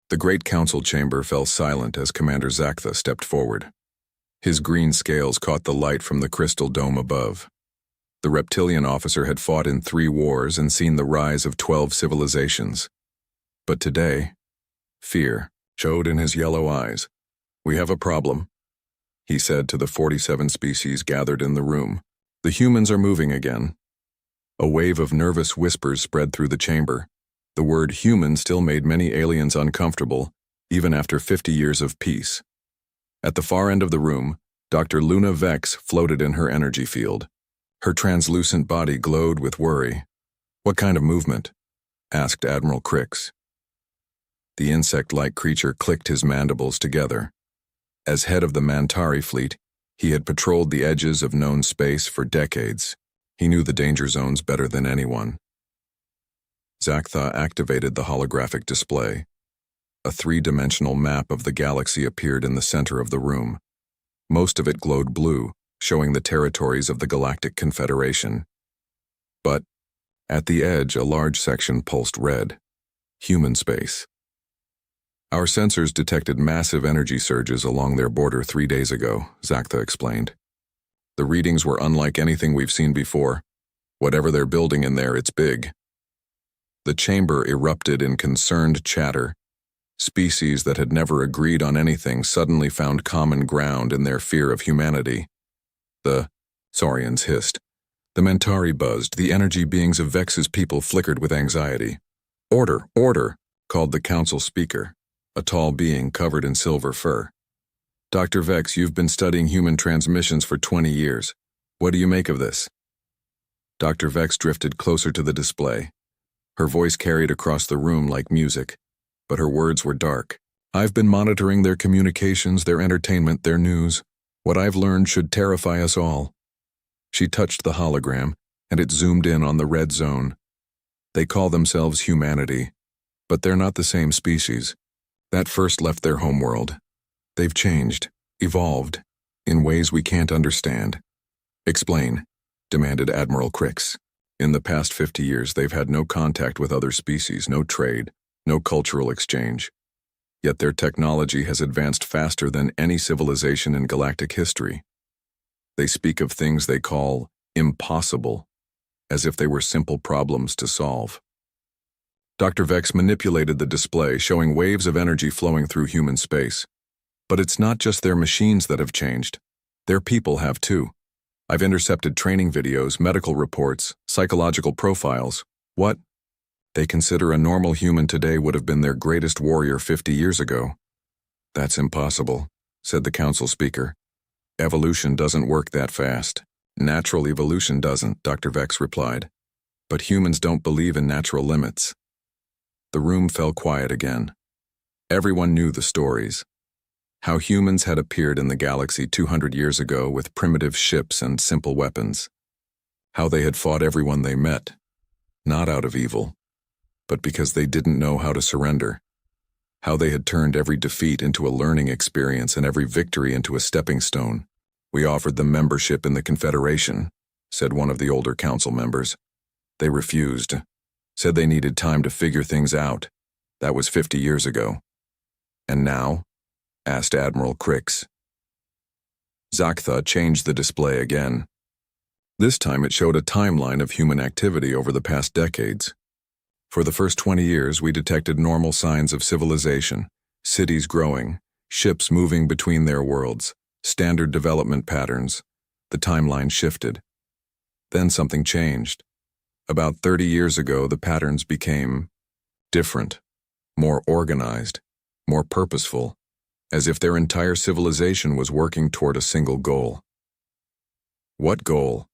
The great council chamber fell silent as Commander Zaktha stepped forward. His green scales caught the light from the crystal dome above. The reptilian officer had fought in 3 wars and seen the rise of 12 civilizations. But today, fear showed in his yellow eyes. "We have a problem," he said to the 47 species gathered in the room. "The humans are moving again." A wave of nervous whispers spread through the chamber. The word human still made many aliens uncomfortable, even after 50 years of peace. At the far end of the room, Dr. Luna Vex floated in her energy field. Her translucent body glowed with worry. "What kind of movement?" asked Admiral Crix. The insect-like creature clicked his mandibles together. As head of the Mantari fleet, he had patrolled the edges of known space for decades. He knew the danger zones better than anyone. Zaktha activated the holographic display. A 3-dimensional map of the galaxy appeared in the center of the room. Most of it glowed blue, showing the territories of the Galactic Confederation. But, at the edge, a large section pulsed red. Human space. "Our sensors detected massive energy surges along their border 3 days ago," Zaktha explained. "The readings were unlike anything we've seen before. Whatever they're building in there, it's big." The chamber erupted in concerned chatter. Species that had never agreed on anything suddenly found common ground in their fear of humanity. The Saurians hissed. The Mantari buzzed. The energy beings of Vex's people flickered with anxiety. "Order, order," called the council speaker, a tall being covered in silver fur. "Dr. Vex, you've been studying human transmissions for 20 years. What do you make of this?" Dr. Vex drifted closer to the display. Her voice carried across the room like music, but her words were dark. "I've been monitoring their communications, their entertainment, their news. What I've learned should terrify us all." She touched the hologram, and it zoomed in on the red zone. "They call themselves humanity, but they're not the same species. That first left their homeworld. They've changed, evolved, in ways we can't understand." "Explain," demanded Admiral Crix. "In the past 50 years, they've had no contact with other species, no trade, no cultural exchange. Yet their technology has advanced faster than any civilization in galactic history. They speak of things they call impossible, as if they were simple problems to solve." Dr. Vex manipulated the display, showing waves of energy flowing through human space. "But it's not just their machines that have changed. Their people have too. I've intercepted training videos, medical reports, psychological profiles. What they consider a normal human today would have been their greatest warrior 50 years ago." "That's impossible," said the council speaker. "Evolution doesn't work that fast." "Natural evolution doesn't," Dr. Vex replied. "But humans don't believe in natural limits." The room fell quiet again. Everyone knew the stories. How humans had appeared in the galaxy 200 years ago with primitive ships and simple weapons. How they had fought everyone they met, not out of evil, but because they didn't know how to surrender. How they had turned every defeat into a learning experience and every victory into a stepping stone. "We offered them membership in the Confederation," said one of the older council members. "They refused, said they needed time to figure things out. That was 50 years ago." "And now?" asked Admiral Crix. Zaktha changed the display again. This time it showed a timeline of human activity over the past decades. For the first 20 years, we detected normal signs of civilization, cities growing, ships moving between their worlds, standard development patterns. The timeline shifted. Then something changed. About 30 years ago, the patterns became different, more organized, more purposeful, as if their entire civilization was working toward a single goal. "What goal?"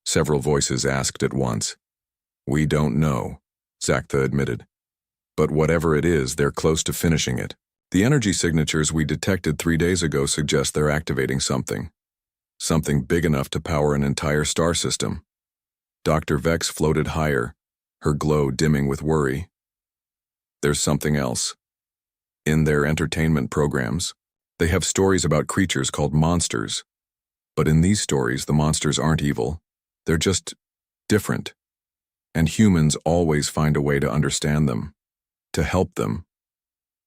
several voices asked at once. "We don't know," Zaktha admitted. "But whatever it is, they're close to finishing it. The energy signatures we detected 3 days ago suggest they're activating something. Something big enough to power an entire star system." Dr. Vex floated higher, her glow dimming with worry. "There's something else. In their entertainment programs, they have stories about creatures called monsters. But in these stories, the monsters aren't evil. They're just different. And humans always find a way to understand them, to help them.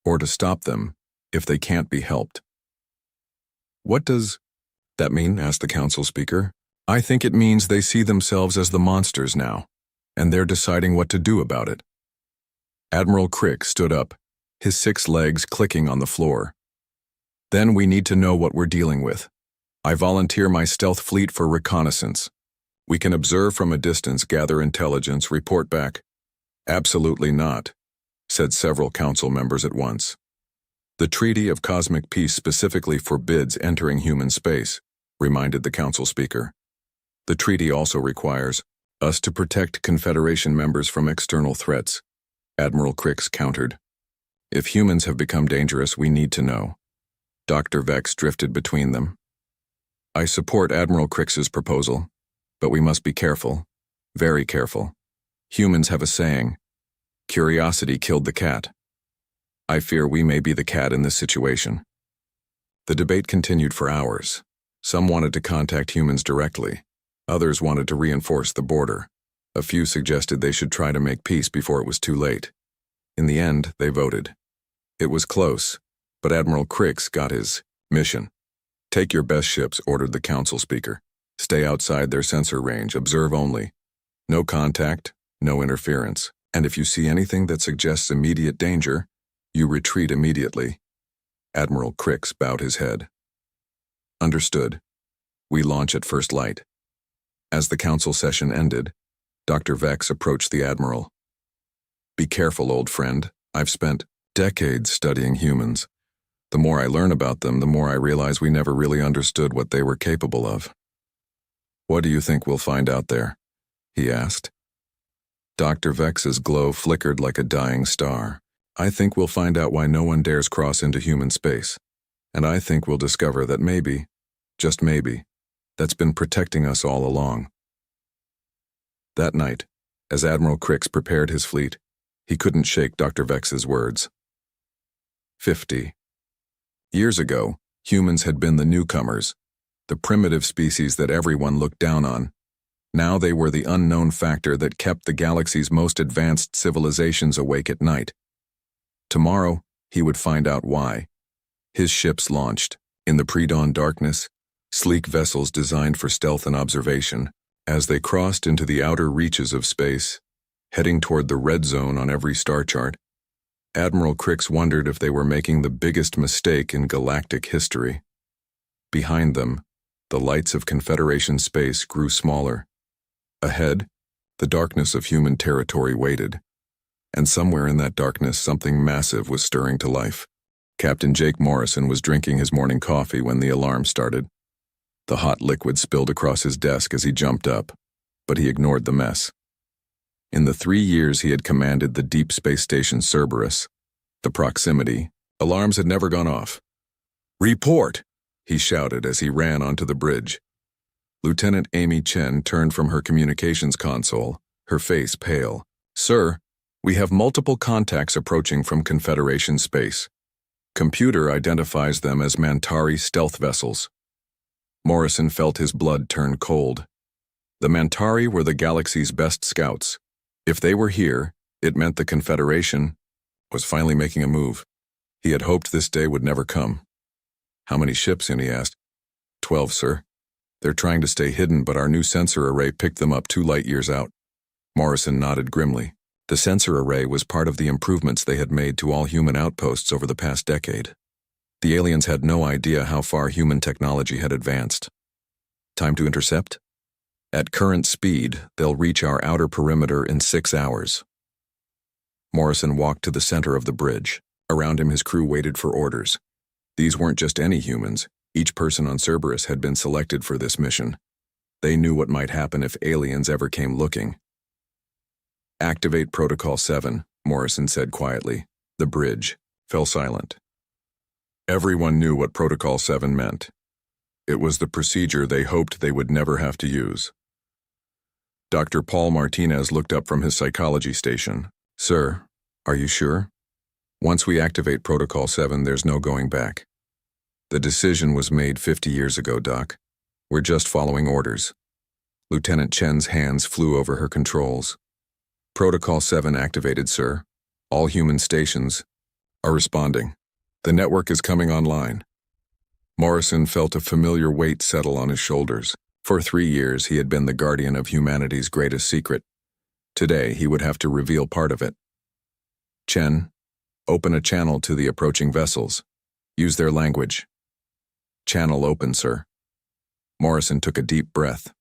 or to stop them if they can't be helped. What does that mean? Asked the council speaker. I think it means they see themselves as the monsters now, and they're deciding what to do about it. Admiral Crick stood up, his 6 legs clicking on the floor. Then we need to know what we're dealing with. I volunteer my stealth fleet for reconnaissance. We can observe from a distance, gather intelligence, report back. Absolutely not, said several council members at once. The Treaty of Cosmic Peace specifically forbids entering human space, reminded the council speaker. The treaty also requires us to protect Confederation members from external threats, Admiral Crix countered. If humans have become dangerous, we need to know. Dr. Vex drifted between them. I support Admiral Crix's proposal, but we must be careful, very careful. Humans have a saying, curiosity killed the cat. I fear we may be the cat in this situation. The debate continued for hours. Some wanted to contact humans directly. Others wanted to reinforce the border. A few suggested they should try to make peace before it was too late. In the end, they voted. It was close, but Admiral Crix got his mission. Take your best ships, ordered the council speaker. Stay outside their sensor range, observe only. No contact, no interference. And if you see anything that suggests immediate danger, you retreat immediately. Admiral Crix bowed his head. Understood. We launch at first light. As the council session ended, Dr. Vex approached the Admiral. Be careful, old friend. I've spent decades studying humans. The more I learn about them, the more I realize we never really understood what they were capable of. What do you think we'll find out there? He asked. Dr. Vex's glow flickered like a dying star. I think we'll find out why no one dares cross into human space. And I think we'll discover that maybe, just maybe, that's been protecting us all along. That night, as Admiral Crix prepared his fleet, he couldn't shake Dr. Vex's words. 50. Years ago, humans had been the newcomers, the primitive species that everyone looked down on. Now they were the unknown factor that kept the galaxy's most advanced civilizations awake at night. Tomorrow, he would find out why. His ships launched. In the pre-dawn darkness, sleek vessels designed for stealth and observation, as they crossed into the outer reaches of space, heading toward the red zone on every star chart, Admiral Crix wondered if they were making the biggest mistake in galactic history. Behind them, the lights of Confederation space grew smaller. Ahead, the darkness of human territory waited, and somewhere in that darkness something massive was stirring to life. Captain Jake Morrison was drinking his morning coffee when the alarm started. The hot liquid spilled across his desk as he jumped up, but he ignored the mess. In the 3 years he had commanded the deep space station Cerberus, the proximity, alarms had never gone off. "Report!" he shouted as he ran onto the bridge. Lieutenant Amy Chen turned from her communications console, her face pale. "Sir, we have multiple contacts approaching from Confederation space. Computer identifies them as Mantari stealth vessels." Morrison felt his blood turn cold. The Mantari were the galaxy's best scouts. If they were here, it meant the Confederation was finally making a move. He had hoped this day would never come. "How many ships?" he asked. 12, sir. They're trying to stay hidden, but our new sensor array picked them up 2 light years out. Morrison nodded grimly. The sensor array was part of the improvements they had made to all human outposts over the past decade. The aliens had no idea how far human technology had advanced. Time to intercept? At current speed, they'll reach our outer perimeter in 6 hours. Morrison walked to the center of the bridge. Around him, his crew waited for orders. These weren't just any humans. Each person on Cerberus had been selected for this mission. They knew what might happen if aliens ever came looking. "Activate Protocol 7, Morrison said quietly. The bridge fell silent. Everyone knew what Protocol 7 meant. It was the procedure they hoped they would never have to use. Dr. Paul Martinez looked up from his psychology station. "Sir, are you sure? Once we activate Protocol 7, there's no going back. The decision was made 50 years ago, Doc. We're just following orders." Lieutenant Chen's hands flew over her controls. "Protocol 7 activated, sir. All human stations. are responding. The network is coming online. Morrison felt a familiar weight settle on his shoulders. For 3 years, he had been the guardian of humanity's greatest secret. Today, he would have to reveal part of it. Chen, open a channel to the approaching vessels. Use their language. Channel open, sir. Morrison took a deep breath.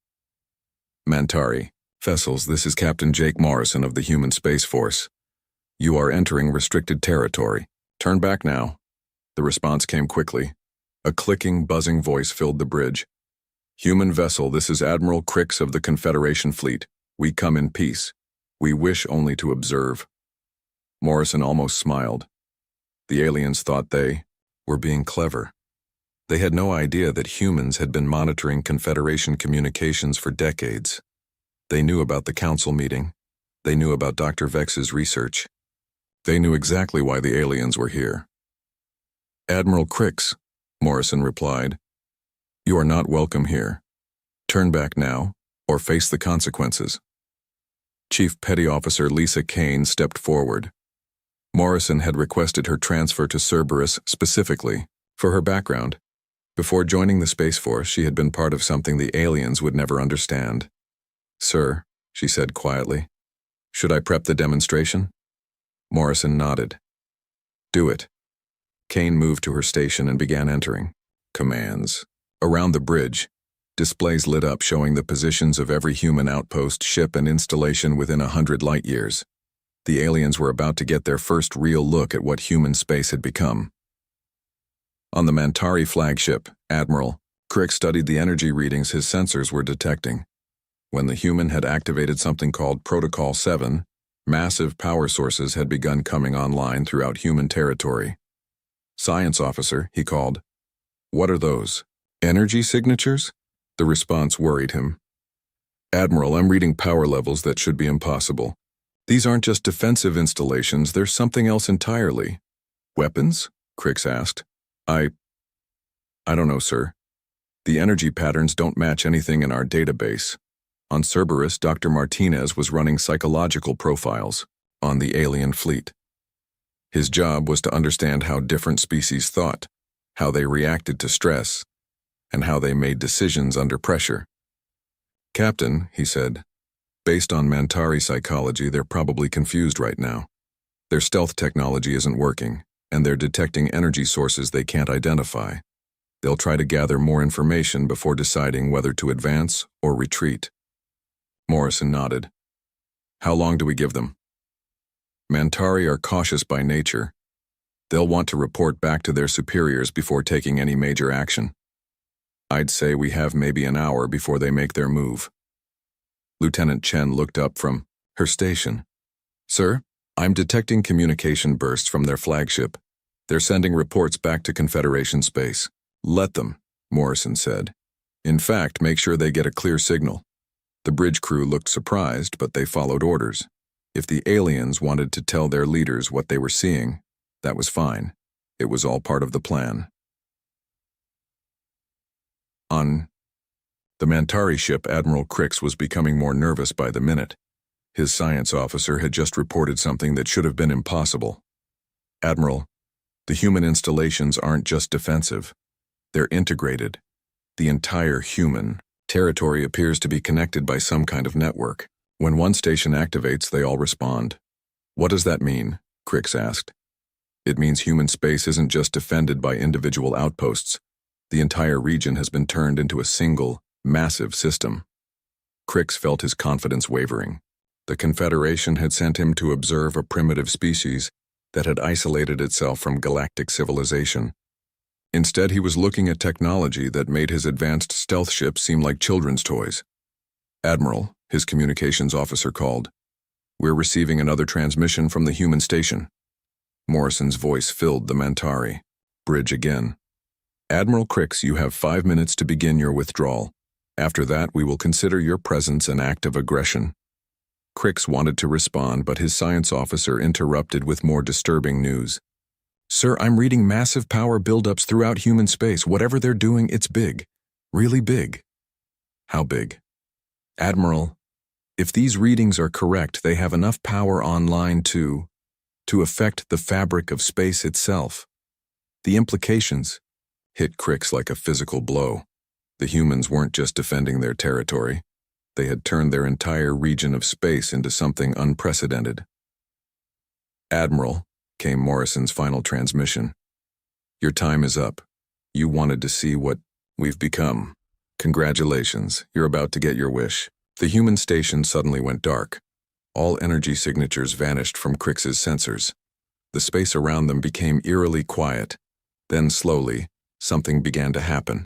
Mantari, vessels, this is Captain Jake Morrison of the Human Space Force. You are entering restricted territory. Turn back now. The response came quickly. A clicking, buzzing voice filled the bridge. Human vessel, this is Admiral Crix of the Confederation Fleet. We come in peace. We wish only to observe. Morrison almost smiled. The aliens thought they were being clever. They had no idea that humans had been monitoring Confederation communications for decades. They knew about the council meeting. They knew about Dr. Vex's research. They knew exactly why the aliens were here. Admiral Crix, Morrison replied, you are not welcome here. Turn back now, or face the consequences. Chief Petty Officer Lisa Kane stepped forward. Morrison had requested her transfer to Cerberus specifically for her background. Before joining the Space Force, she had been part of something the aliens would never understand. Sir, she said quietly, should I prep the demonstration? Morrison nodded. Do it. Kane moved to her station and began entering. Commands. Around the bridge, displays lit up showing the positions of every human outpost, ship, and installation within 100 light-years. The aliens were about to get their first real look at what human space had become. On the Mantari flagship, Admiral Crick studied the energy readings his sensors were detecting. When the human had activated something called Protocol 7, massive power sources had begun coming online throughout human territory. Science officer, he called. What are those? Energy signatures? The response worried him. Admiral, I'm reading power levels that should be impossible. These aren't just defensive installations, there's something else entirely. Weapons? Crix asked. I don't know, sir. The energy patterns don't match anything in our database. On Cerberus, Dr. Martinez was running psychological profiles on the alien fleet. His job was to understand how different species thought, how they reacted to stress, and how they made decisions under pressure. Captain, he said, based on Mantari psychology, they're probably confused right now. Their stealth technology isn't working, and they're detecting energy sources they can't identify. They'll try to gather more information before deciding whether to advance or retreat. Morrison nodded. How long do we give them? Mantari are cautious by nature. They'll want to report back to their superiors before taking any major action. I'd say we have maybe an hour before they make their move. Lieutenant Chen looked up from her station. Sir, I'm detecting communication bursts from their flagship. They're sending reports back to Confederation space. Let them, Morrison said. In fact, make sure they get a clear signal. The bridge crew looked surprised, but they followed orders. If the aliens wanted to tell their leaders what they were seeing, that was fine. It was all part of the plan. On the Mantari ship, Admiral Crix was becoming more nervous by the minute. His science officer had just reported something that should have been impossible. Admiral, the human installations aren't just defensive. They're integrated. The entire human territory appears to be connected by some kind of network. When one station activates, they all respond. What does that mean? Crix asked. It means human space isn't just defended by individual outposts. The entire region has been turned into a single, massive system. Crix felt his confidence wavering. The Confederation had sent him to observe a primitive species that had isolated itself from galactic civilization. Instead, he was looking at technology that made his advanced stealth ships seem like children's toys. Admiral, his communications officer called. We're receiving another transmission from the human station. Morrison's voice filled the Mantari bridge again. Admiral Crix, you have 5 minutes to begin your withdrawal. After that, we will consider your presence an act of aggression. Crix wanted to respond, but his science officer interrupted with more disturbing news. Sir, I'm reading massive power buildups throughout human space. Whatever they're doing, it's big. Really big. How big? Admiral, if these readings are correct, they have enough power online to to affect the fabric of space itself. The implications hit Crix like a physical blow. The humans weren't just defending their territory. They had turned their entire region of space into something unprecedented. "Admiral," came Morrison's final transmission. "Your time is up. You wanted to see what we've become. Congratulations, you're about to get your wish." The human station suddenly went dark. All energy signatures vanished from Crix's sensors. The space around them became eerily quiet. Then slowly, something began to happen.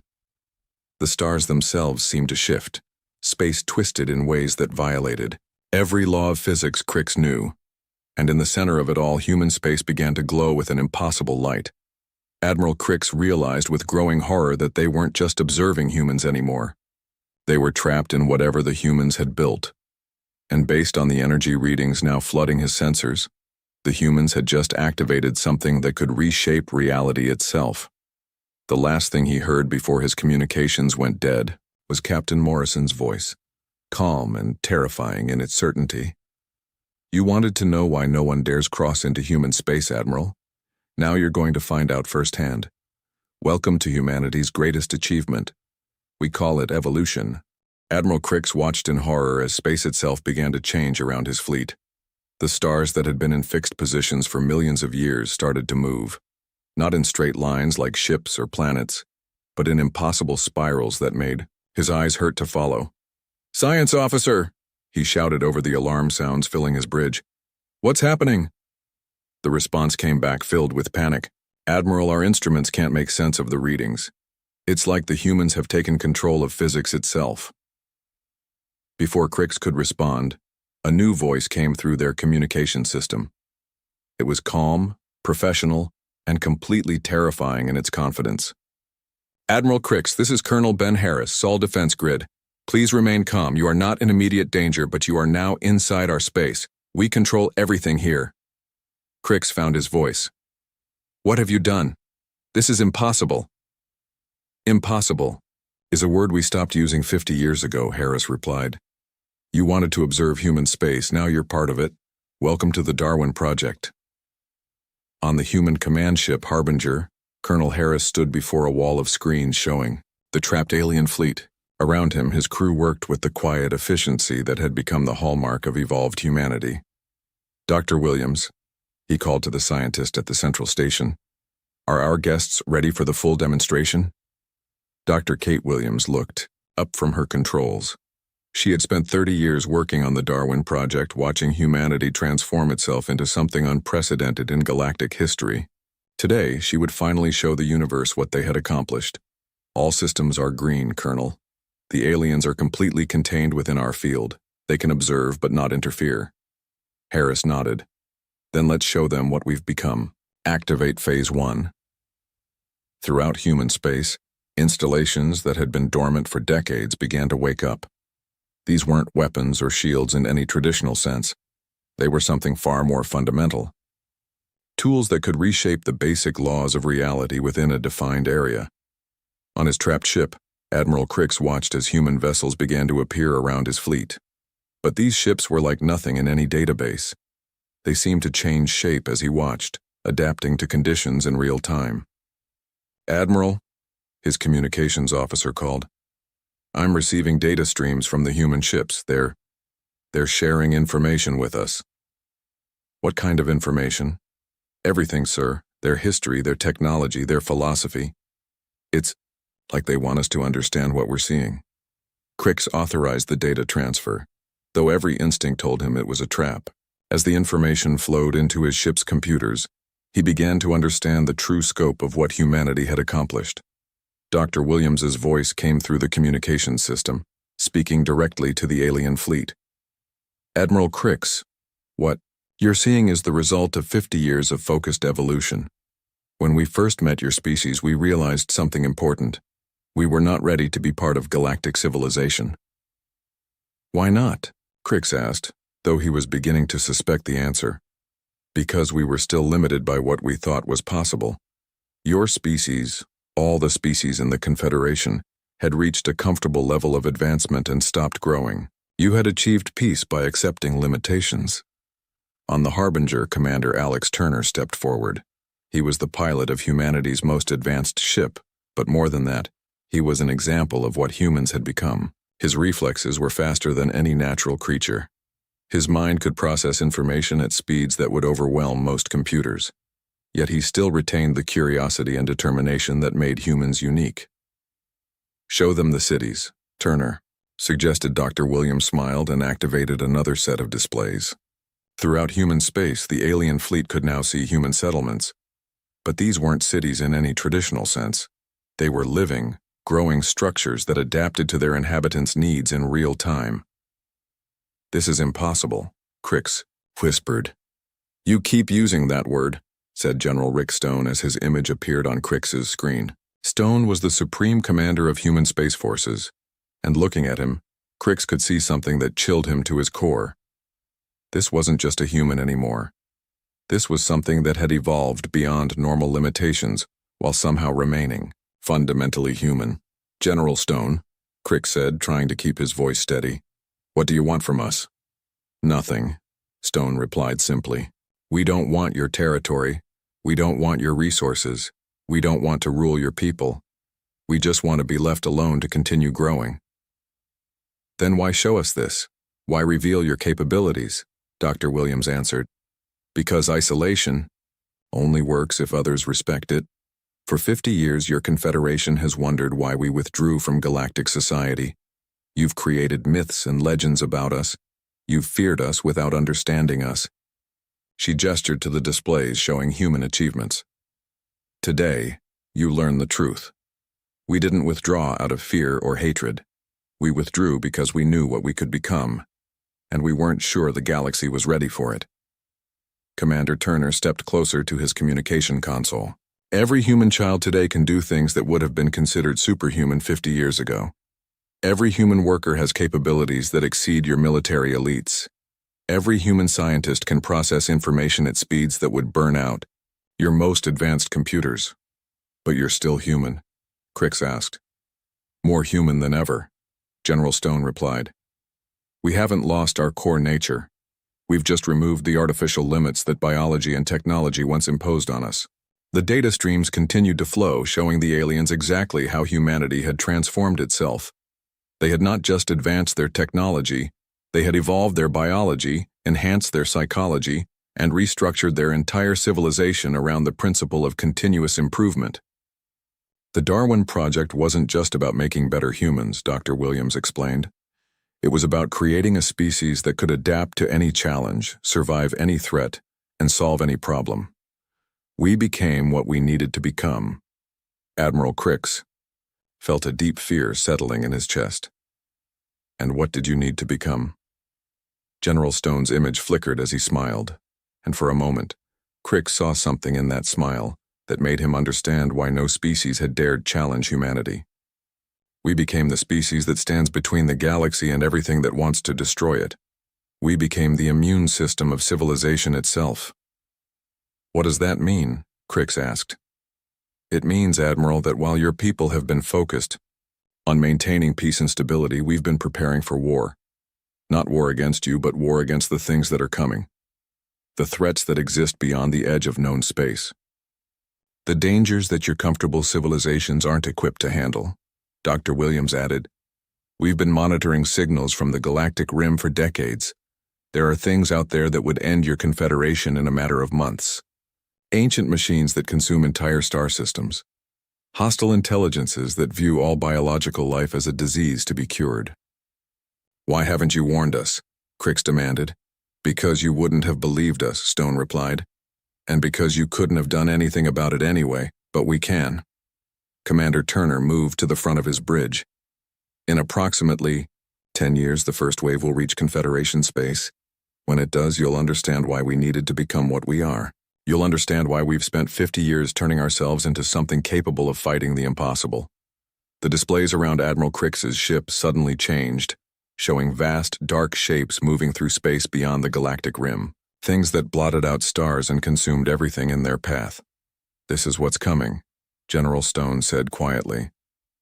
The stars themselves seemed to shift. Space twisted in ways that violated every law of physics Crix knew. And in the center of it all, human space began to glow with an impossible light. Admiral Crix realized with growing horror that they weren't just observing humans anymore. They were trapped in whatever the humans had built. And based on the energy readings now flooding his sensors, the humans had just activated something that could reshape reality itself. The last thing he heard before his communications went dead was Captain Morrison's voice, calm and terrifying in its certainty. "You wanted to know why no one dares cross into human space, Admiral? Now you're going to find out firsthand. Welcome to humanity's greatest achievement. We call it evolution." Admiral Crix watched in horror as space itself began to change around his fleet. The stars that had been in fixed positions for millions of years started to move, not in straight lines like ships or planets, but in impossible spirals that made his eyes hurt to follow. "Science officer!" he shouted over the alarm sounds filling his bridge. "What's happening?" The response came back filled with panic. "Admiral, our instruments can't make sense of the readings. It's like the humans have taken control of physics itself." Before Crix could respond, a new voice came through their communication system. It was calm, professional, and completely terrifying in its confidence. "Admiral Crix, this is Colonel Ben Harris, Sol Defense Grid. Please remain calm. You are not in immediate danger, but you are now inside our space. We control everything here." Crix found his voice. "What have you done? This is impossible." "Impossible is a word we stopped using 50 years ago," Harris replied. "You wanted to observe human space, now you're part of it. Welcome to the Darwin Project." On the human command ship Harbinger, Colonel Harris stood before a wall of screens showing the trapped alien fleet. Around him, his crew worked with the quiet efficiency that had become the hallmark of evolved humanity. "Dr. Williams," he called to the scientist at the central station, "are our guests ready for the full demonstration?" Dr. Kate Williams looked up from her controls. She had spent 30 years working on the Darwin Project, watching humanity transform itself into something unprecedented in galactic history. Today, she would finally show the universe what they had accomplished. "All systems are green, Colonel. The aliens are completely contained within our field. They can observe but not interfere." Harris nodded. "Then let's show them what we've become. Activate Phase 1. Throughout human space, installations that had been dormant for decades began to wake up. These weren't weapons or shields in any traditional sense. They were something far more fundamental. Tools that could reshape the basic laws of reality within a defined area. On his trapped ship, Admiral Crix watched as human vessels began to appear around his fleet. But these ships were like nothing in any database. They seemed to change shape as he watched, adapting to conditions in real time. "Admiral," his communications officer called, "I'm receiving data streams from the human ships. They're sharing information with us." "What kind of information?" "Everything, sir. Their history, their technology, their philosophy. It's like they want us to understand what we're seeing." Crix authorized the data transfer, though every instinct told him it was a trap. As the information flowed into his ship's computers, he began to understand the true scope of what humanity had accomplished. Dr. Williams's voice came through the communications system, speaking directly to the alien fleet. "Admiral Crix, what you're seeing is the result of 50 years of focused evolution. When we first met your species, we realized something important. We were not ready to be part of galactic civilization." "Why not?" Crix asked, though he was beginning to suspect the answer. "Because we were still limited by what we thought was possible. Your species, all the species in the Confederation, had reached a comfortable level of advancement and stopped growing. You had achieved peace by accepting limitations. On the Harbinger, Commander Alex Turner stepped forward. He was the pilot of humanity's most advanced ship, but more than that, he was an example of what humans had become. His reflexes were faster than any natural creature. His mind could process information at speeds that would overwhelm most computers. Yet he still retained the curiosity and determination that made humans unique. "Show them the cities, Turner," suggested Dr. Williams smiled and activated another set of displays. Throughout human space, the alien fleet could now see human settlements. But these weren't cities in any traditional sense. They were living, growing structures that adapted to their inhabitants' needs in real time. "This is impossible," Crix whispered. "You keep using that word," said General Rick Stone as his image appeared on Crix's screen. Stone was the supreme commander of human space forces, and looking at him, Crix could see something that chilled him to his core. This wasn't just a human anymore. This was something that had evolved beyond normal limitations while somehow remaining fundamentally human. "General Stone," Crix said, trying to keep his voice steady. "What do you want from us?" "Nothing," Stone replied simply. "We don't want your territory. We don't want your resources. We don't want to rule your people. We just want to be left alone to continue growing." "Then why show us this? Why reveal your capabilities?" Dr. Williams answered. "Because isolation only works if others respect it. For 50 years, your Confederation has wondered why we withdrew from galactic society. You've created myths and legends about us. You've feared us without understanding us." She gestured to the displays showing human achievements. "Today, you learn the truth. We didn't withdraw out of fear or hatred. We withdrew because we knew what we could become, and we weren't sure the galaxy was ready for it." Commander Turner stepped closer to his communication console. "Every human child today can do things that would have been considered superhuman 50 years ago. Every human worker has capabilities that exceed your military elites. Every human scientist can process information at speeds that would burn out your most advanced computers." "But you're still human?" Crix asked. "More human than ever," General Stone replied. "We haven't lost our core nature. We've just removed the artificial limits that biology and technology once imposed on us." The data streams continued to flow, showing the aliens exactly how humanity had transformed itself. They had not just advanced their technology, they had evolved their biology, enhanced their psychology, and restructured their entire civilization around the principle of continuous improvement. The Darwin Project wasn't just about making better humans, Dr. Williams explained. It was about creating a species that could adapt to any challenge, survive any threat, and solve any problem. We became what we needed to become. Admiral Crix felt a deep fear settling in his chest. "And what did you need to become?" General Stone's image flickered as he smiled, and for a moment, Crix saw something in that smile that made him understand why no species had dared challenge humanity. "We became the species that stands between the galaxy and everything that wants to destroy it. We became the immune system of civilization itself." "What does that mean?" Crix asked. "It means, Admiral, that while your people have been focused on maintaining peace and stability, we've been preparing for war. Not war against you, but war against the things that are coming. The threats that exist beyond the edge of known space. The dangers that your comfortable civilizations aren't equipped to handle," Dr. Williams added. "We've been monitoring signals from the galactic rim for decades. There are things out there that would end your Confederation in a matter of months. Ancient machines that consume entire star systems. Hostile intelligences that view all biological life as a disease to be cured." "Why haven't you warned us?" Crix demanded. "Because you wouldn't have believed us," Stone replied. "And because you couldn't have done anything about it anyway, but we can." Commander Turner moved to the front of his bridge. "In approximately 10 years, the first wave will reach Confederation space. When it does, you'll understand why we needed to become what we are. You'll understand why we've spent 50 years turning ourselves into something capable of fighting the impossible." The displays around Admiral Crix's ship suddenly changed, showing vast, dark shapes moving through space beyond the galactic rim, things that blotted out stars and consumed everything in their path. "This is what's coming," General Stone said quietly.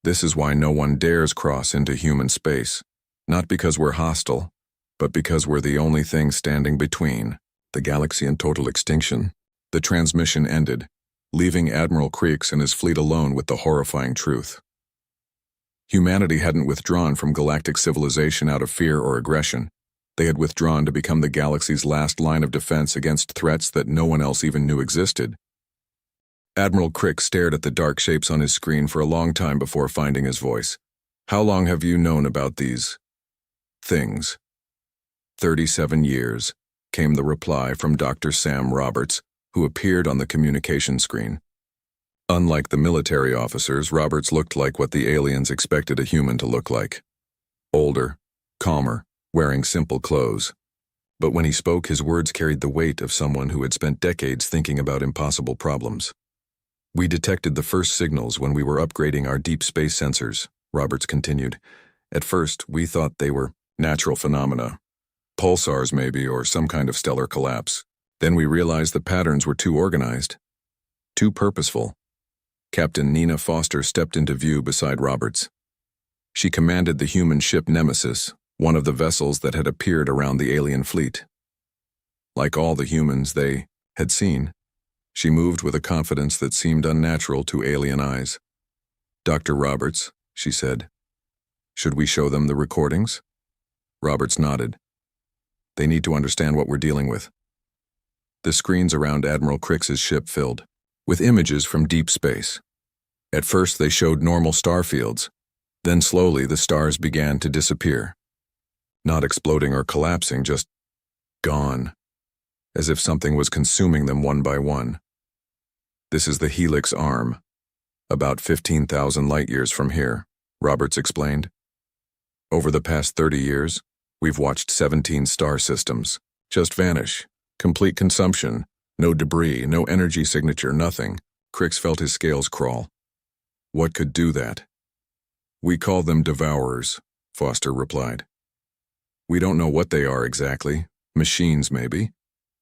"This is why no one dares cross into human space, not because we're hostile, but because we're the only thing standing between." the galaxy in total extinction. The transmission ended, leaving Admiral Creeks and his fleet alone with the horrifying truth. Humanity hadn't withdrawn from galactic civilization out of fear or aggression. They had withdrawn to become the galaxy's last line of defense against threats that no one else even knew existed. Admiral Crick stared at the dark shapes on his screen for a long time before finding his voice. "How long have you known about these things?" 37 years, came the reply from Dr. Sam Roberts, who appeared on the communication screen. Unlike the military officers, Roberts looked like what the aliens expected a human to look like. Older, calmer, wearing simple clothes. But when he spoke, his words carried the weight of someone who had spent decades thinking about impossible problems. "We detected the first signals when we were upgrading our deep space sensors," Roberts continued. "At first, we thought they were natural phenomena. Pulsars maybe, or some kind of stellar collapse. Then we realized the patterns were too organized, too purposeful." Captain Nina Foster stepped into view beside Roberts. She commanded the human ship Nemesis, one of the vessels that had appeared around the alien fleet. Like all the humans they had seen, she moved with a confidence that seemed unnatural to alien eyes. "Dr. Roberts," she said, "should we show them the recordings?" Roberts nodded. "They need to understand what we're dealing with." The screens around Admiral Crick's ship filled with images from deep space. At first they showed normal star fields, then slowly the stars began to disappear. Not exploding or collapsing, just gone, as if something was consuming them one by one. "This is the Helix arm, about 15,000 light-years from here," Roberts explained. "Over the past 30 years, we've watched 17 star systems just vanish. Complete consumption, no debris, no energy signature, nothing." Crix felt his scales crawl. "What could do that?" "We call them devourers," Foster replied. "We don't know what they are exactly. Machines, maybe?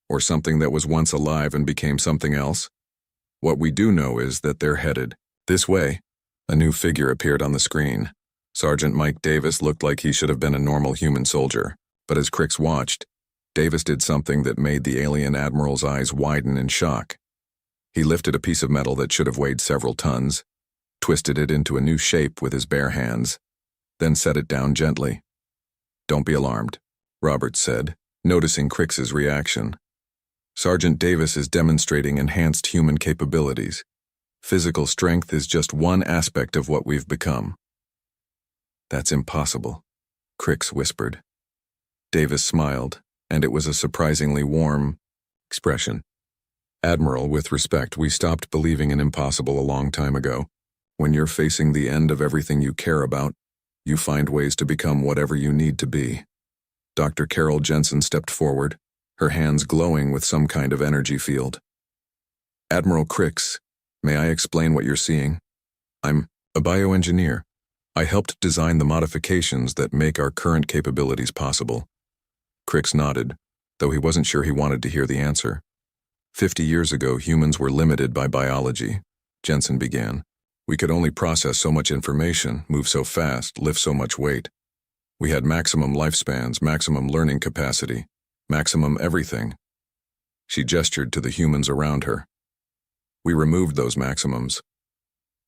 Or something that was once alive and became something else? What we do know is that they're headed this way." A new figure appeared on the screen. Sergeant Mike Davis looked like he should have been a normal human soldier, but as Crix watched, Davis did something that made the alien admiral's eyes widen in shock. He lifted a piece of metal that should have weighed several tons, twisted it into a new shape with his bare hands, then set it down gently. "Don't be alarmed," Roberts said, noticing Crix's reaction. "Sergeant Davis is demonstrating enhanced human capabilities. Physical strength is just one aspect of what we've become." "That's impossible," Crix whispered. Davis smiled, and it was a surprisingly warm expression. "Admiral, with respect, we stopped believing in impossible a long time ago. When you're facing the end of everything you care about, you find ways to become whatever you need to be." Dr. Carol Jensen stepped forward, her hands glowing with some kind of energy field. "Admiral Crix, may I explain what you're seeing? I'm a bioengineer. I helped design the modifications that make our current capabilities possible." Crix nodded, though he wasn't sure he wanted to hear the answer. 50 years ago, humans were limited by biology," Jensen began. "We could only process so much information, move so fast, lift so much weight. We had maximum lifespans, maximum learning capacity, maximum everything." She gestured to the humans around her. "We removed those maximums,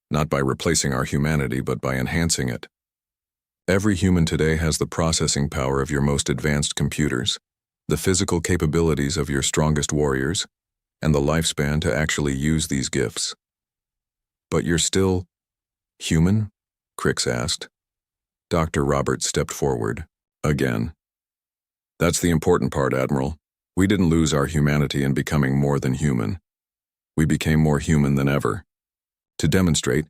not by replacing our humanity, but by enhancing it. Every human today has the processing power of your most advanced computers, the physical capabilities of your strongest warriors, and the lifespan to actually use these gifts." "But you're still human?" Crix asked. Dr. Roberts stepped forward, again. "That's the important part, Admiral. We didn't lose our humanity in becoming more than human. We became more human than ever." To demonstrate,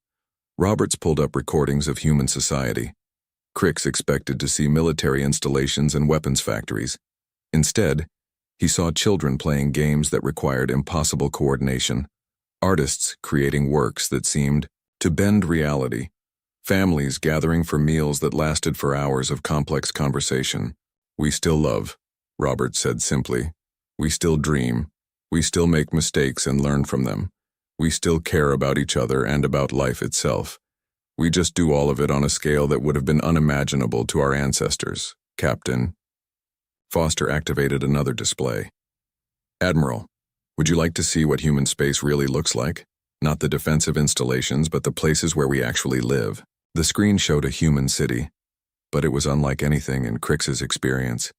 Roberts pulled up recordings of human society. Crix expected to see military installations and weapons factories. Instead, he saw children playing games that required impossible coordination, artists creating works that seemed to bend reality, families gathering for meals that lasted for hours of complex conversation. "We still love," Roberts said simply. "We still dream. We still make mistakes and learn from them. We still care about each other and about life itself. We just do all of it on a scale that would have been unimaginable to our ancestors, Captain." Foster activated another display. Admiral, would you like to see what human space really looks like? Not the defensive installations, but the places where we actually live. The screen showed a human city, but it was unlike anything in Crix's experience.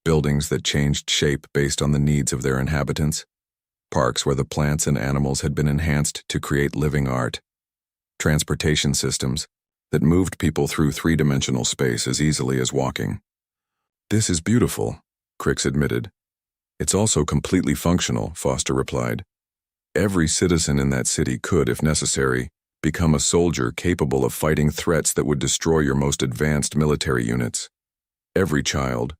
Buildings that changed shape based on the needs of their inhabitants. Parks where the plants and animals had been enhanced to create living art. Transportation systems that moved people through three-dimensional space as easily as walking. This is beautiful, Crix admitted. It's also completely functional, Foster replied. Every citizen in that city could, if necessary, become a soldier capable of fighting threats that would destroy your most advanced military units. Every child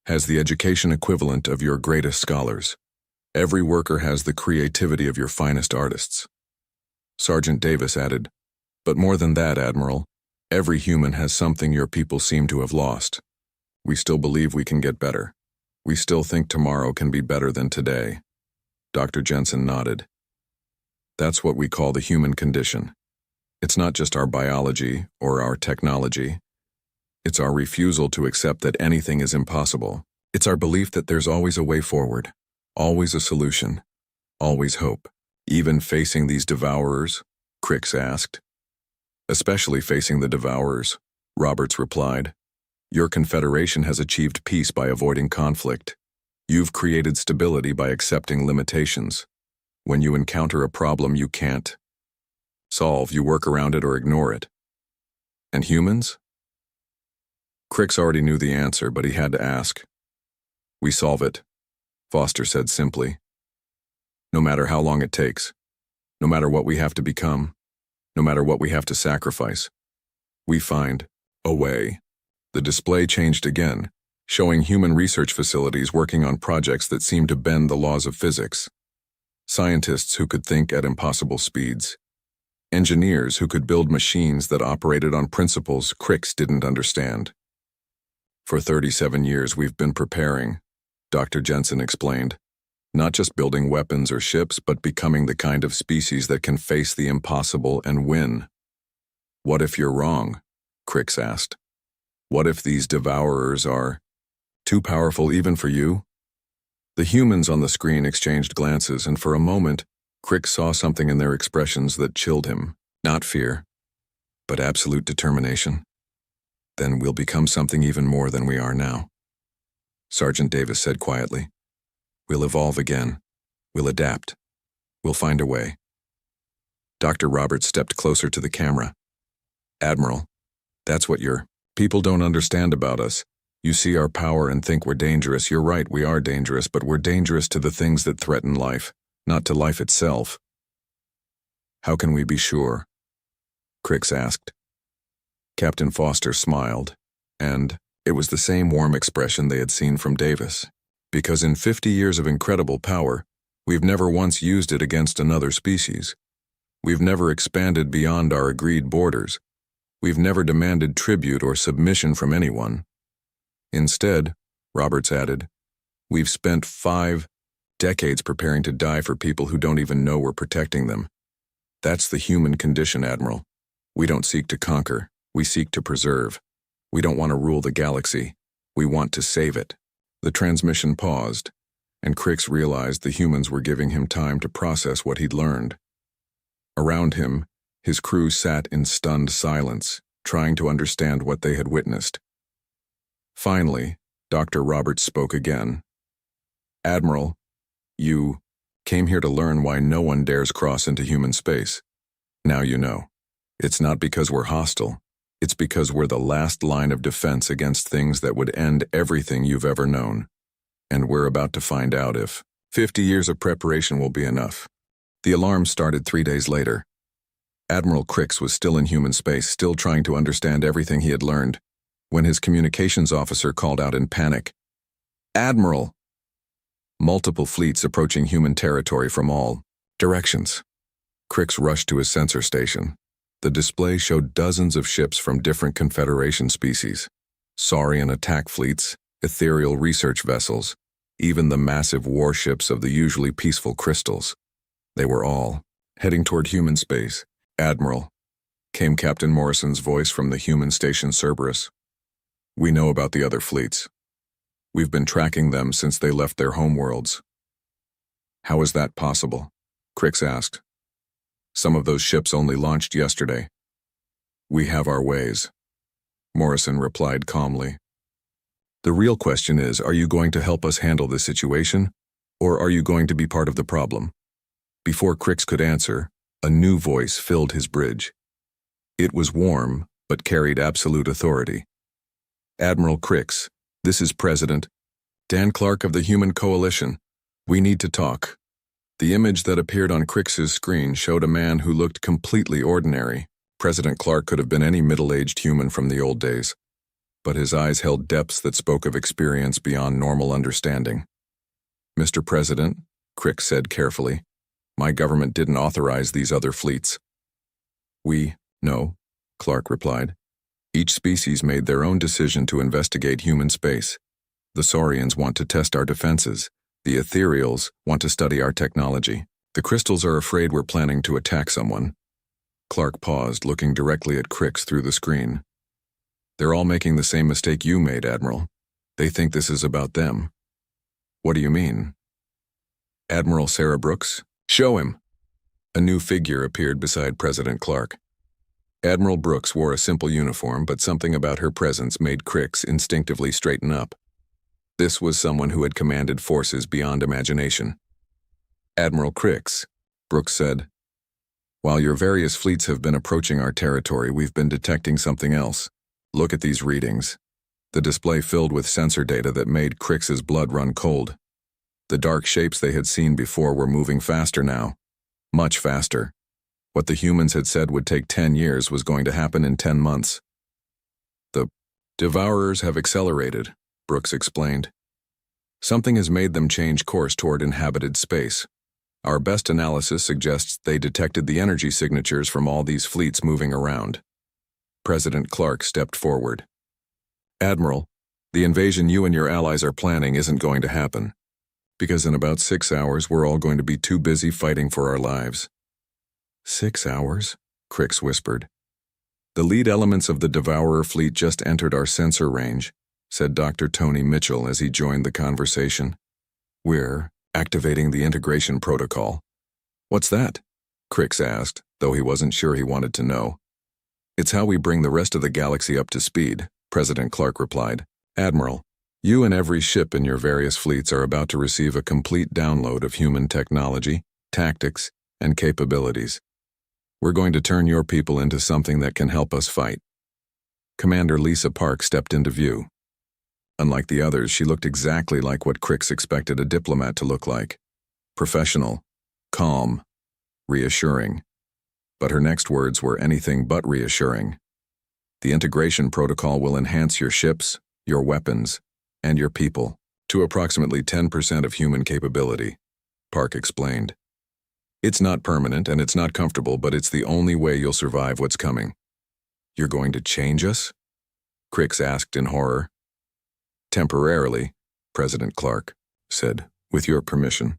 has the education equivalent of your greatest scholars. Every worker has the creativity of your finest artists. Sergeant Davis added, but more than that, Admiral, every human has something your people seem to have lost. We still believe we can get better. We still think tomorrow can be better than today. Dr. Jensen nodded. That's what we call the human condition. It's not just our biology or our technology. It's our refusal to accept that anything is impossible. It's our belief that there's always a way forward, always a solution, always hope. Even facing these devourers? Crix asked. Especially facing the devourers, Roberts replied. Your confederation has achieved peace by avoiding conflict. You've created stability by accepting limitations. When you encounter a problem you can't solve, you work around it or ignore it. And humans? Crix already knew the answer, but he had to ask. We solve it, Foster said simply. No matter how long it takes, no matter what we have to become, no matter what we have to sacrifice, we find a way. The display changed again, showing human research facilities working on projects that seemed to bend the laws of physics. Scientists who could think at impossible speeds. Engineers who could build machines that operated on principles Crix didn't understand. For 37 years we've been preparing, Dr. Jensen explained. Not just building weapons or ships, but becoming the kind of species that can face the impossible and win. What if you're wrong? Crix asked. What if these devourers are too powerful even for you? The humans on the screen exchanged glances, and for a moment, Crix saw something in their expressions that chilled him. Not fear, but absolute determination. Then we'll become something even more than we are now. Sergeant Davis said quietly. We'll evolve again. We'll adapt. We'll find a way. Dr. Roberts stepped closer to the camera. Admiral, that's what your people don't understand about us. You see our power and think we're dangerous. You're right, we are dangerous, but we're dangerous to the things that threaten life, not to life itself. How can we be sure? Crix asked. Captain Foster smiled, and it was the same warm expression they had seen from Davis. Because in 50 years of incredible power, we've never once used it against another species. We've never expanded beyond our agreed borders. We've never demanded tribute or submission from anyone. Instead, Roberts added, we've spent 5 decades preparing to die for people who don't even know we're protecting them. That's the human condition, Admiral. We don't seek to conquer, we seek to preserve. We don't want to rule the galaxy, we want to save it. The transmission paused, and Crix realized the humans were giving him time to process what he'd learned. Around him, his crew sat in stunned silence, trying to understand what they had witnessed. Finally, Dr. Roberts spoke again. Admiral, you came here to learn why no one dares cross into human space. Now you know. It's not because we're hostile. It's because we're the last line of defense against things that would end everything you've ever known. And we're about to find out if 50 years of preparation will be enough. The alarm started 3 days later. Admiral Crix was still in human space, still trying to understand everything he had learned, when his communications officer called out in panic. Admiral! Multiple fleets approaching human territory from all directions. Crix rushed to his sensor station. The display showed dozens of ships from different Confederation species. Saurian attack fleets, ethereal research vessels, even the massive warships of the usually peaceful crystals. They were all heading toward human space. Admiral, came Captain Morrison's voice from the human station Cerberus. We know about the other fleets. We've been tracking them since they left their homeworlds. How is that possible? Crix asked. Some of those ships only launched yesterday. We have our ways, Morrison replied calmly. The real question is, are you going to help us handle this situation, or are you going to be part of the problem? Before Crix could answer, a new voice filled his bridge. It was warm, but carried absolute authority. Admiral Crix, this is President Dan Clark of the Human Coalition. We need to talk. The image that appeared on Crix's screen showed a man who looked completely ordinary. President Clark could have been any middle-aged human from the old days, but his eyes held depths that spoke of experience beyond normal understanding. Mr. President, Crix said carefully, my government didn't authorize these other fleets. We know, Clark replied. Each species made their own decision to investigate human space. The Saurians want to test our defenses. The Ethereals want to study our technology. The crystals are afraid we're planning to attack someone. Clark paused, looking directly at Crix through the screen. They're all making the same mistake you made, Admiral. They think this is about them. What do you mean? Admiral Sarah Brooks? Show him. A new figure appeared beside President Clark. Admiral Brooks wore a simple uniform, but something about her presence made Crix instinctively straighten up. This was someone who had commanded forces beyond imagination. Admiral Crix, Brooks said, while your various fleets have been approaching our territory, we've been detecting something else. Look at these readings. The display filled with sensor data that made Crix's blood run cold. The dark shapes they had seen before were moving faster now. Much faster. What the humans had said would take 10 years was going to happen in 10 months. The devourers have accelerated, Brooks explained. Something has made them change course toward inhabited space. Our best analysis suggests they detected the energy signatures from all these fleets moving around. President Clark stepped forward. Admiral, the invasion you and your allies are planning isn't going to happen, because in about 6 hours we're all going to be too busy fighting for our lives. 6 hours? Crix whispered. The lead elements of the Devourer fleet just entered our sensor range, said Dr. Tony Mitchell as he joined the conversation. We're activating the integration protocol. What's that? Crix asked, though he wasn't sure he wanted to know. It's how we bring the rest of the galaxy up to speed, President Clark replied. Admiral, you and every ship in your various fleets are about to receive a complete download of human technology, tactics, and capabilities. We're going to turn your people into something that can help us fight. Commander Lisa Park stepped into view. Unlike the others, she looked exactly like what Crix expected a diplomat to look like. Professional, calm, reassuring. But her next words were anything but reassuring. The integration protocol will enhance your ships, your weapons, and your people to approximately 10% of human capability, Park explained. It's not permanent and it's not comfortable, but it's the only way you'll survive what's coming. You're going to change us? Crix asked in horror. Temporarily, President Clark said, with your permission.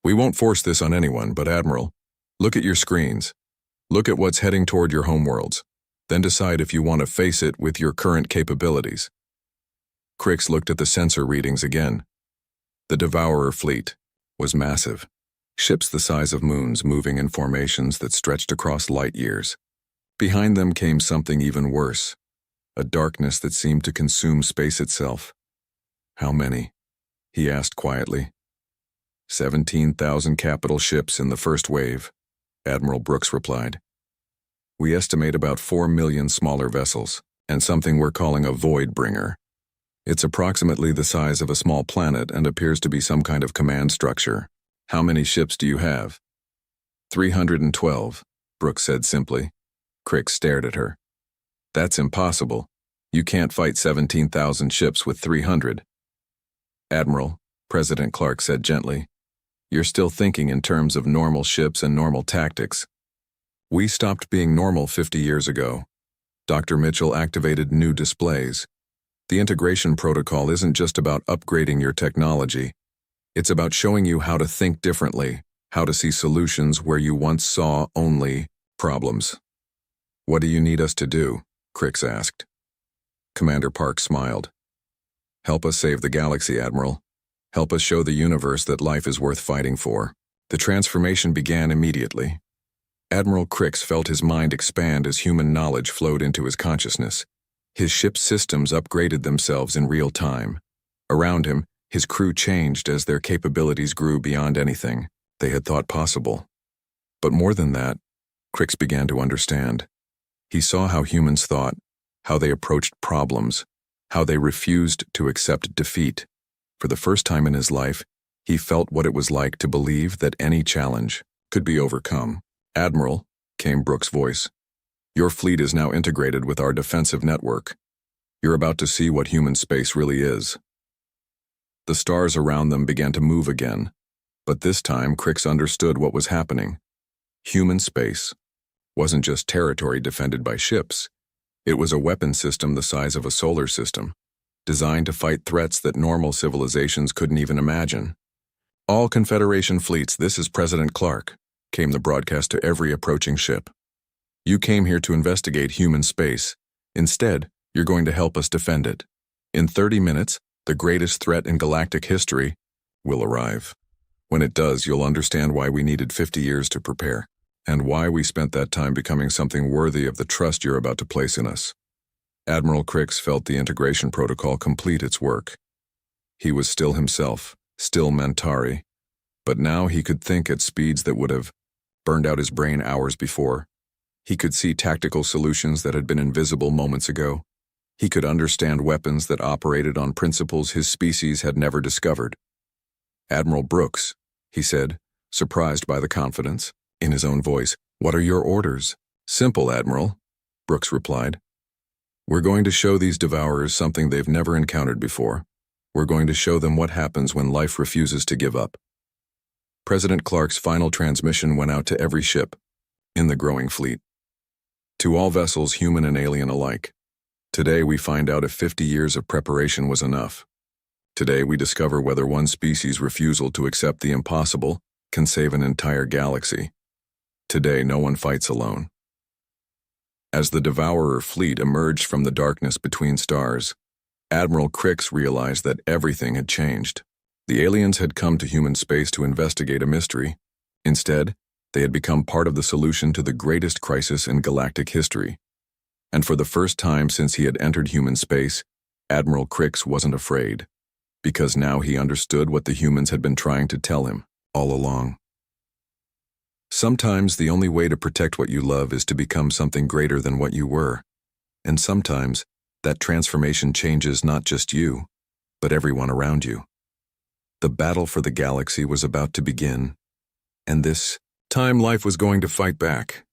We won't force this on anyone, but Admiral, look at your screens. Look at what's heading toward your homeworlds. Then decide if you want to face it with your current capabilities. Crix looked at the sensor readings again. The Devourer fleet was massive. Ships the size of moons moving in formations that stretched across light years. Behind them came something even worse, a darkness that seemed to consume space itself. How many? He asked quietly. 17,000 capital ships in the first wave, Admiral Brooks replied. We estimate about 4 million smaller vessels, and something we're calling a void bringer. It's approximately the size of a small planet and appears to be some kind of command structure. How many ships do you have? 312, Brooks said simply. Crix stared at her. That's impossible. You can't fight 17,000 ships with 300. Admiral, President Clark said gently, you're still thinking in terms of normal ships and normal tactics. We stopped being normal 50 years ago. Dr. Mitchell activated new displays. The integration protocol isn't just about upgrading your technology. It's about showing you how to think differently, how to see solutions where you once saw only problems. What do you need us to do? Crix asked. Commander Park smiled. Help us save the galaxy, Admiral. Help us show the universe that life is worth fighting for. The transformation began immediately. Admiral Crix felt his mind expand as human knowledge flowed into his consciousness. His ship's systems upgraded themselves in real time. Around him, his crew changed as their capabilities grew beyond anything they had thought possible. But more than that, Crix began to understand. He saw how humans thought, how they approached problems, how they refused to accept defeat. For the first time in his life, he felt what it was like to believe that any challenge could be overcome. "Admiral," came Brooks' voice, "your fleet is now integrated with our defensive network. You're about to see what human space really is." The stars around them began to move again, but this time Crix understood what was happening. Human space wasn't just territory defended by ships. It was a weapon system the size of a solar system, designed to fight threats that normal civilizations couldn't even imagine. "All Confederation fleets, this is President Clark," came the broadcast to every approaching ship. "You came here to investigate human space. Instead, you're going to help us defend it. In 30 minutes, the greatest threat in galactic history will arrive. When it does, you'll understand why we needed 50 years to prepare, and why we spent that time becoming something worthy of the trust you're about to place in us." Admiral Crix felt the integration protocol complete its work. He was still himself, still Mentari, but now he could think at speeds that would have burned out his brain hours before. He could see tactical solutions that had been invisible moments ago. He could understand weapons that operated on principles his species had never discovered. "Admiral Brooks," he said, surprised by the confidence in his own voice, "what are your orders?" "Simple, Admiral," Brooks replied. "We're going to show these devourers something they've never encountered before. We're going to show them what happens when life refuses to give up." President Clark's final transmission went out to every ship in the growing fleet. "To all vessels, human and alien alike. Today we find out if 50 years of preparation was enough. Today we discover whether one species' refusal to accept the impossible can save an entire galaxy. Today no one fights alone." As the Devourer fleet emerged from the darkness between stars, Admiral Crix realized that everything had changed. The aliens had come to human space to investigate a mystery. Instead, they had become part of the solution to the greatest crisis in galactic history. And for the first time since he had entered human space, Admiral Crix wasn't afraid, because now he understood what the humans had been trying to tell him all along. Sometimes the only way to protect what you love is to become something greater than what you were. And sometimes that transformation changes not just you, but everyone around you. The battle for the galaxy was about to begin, and this time life was going to fight back.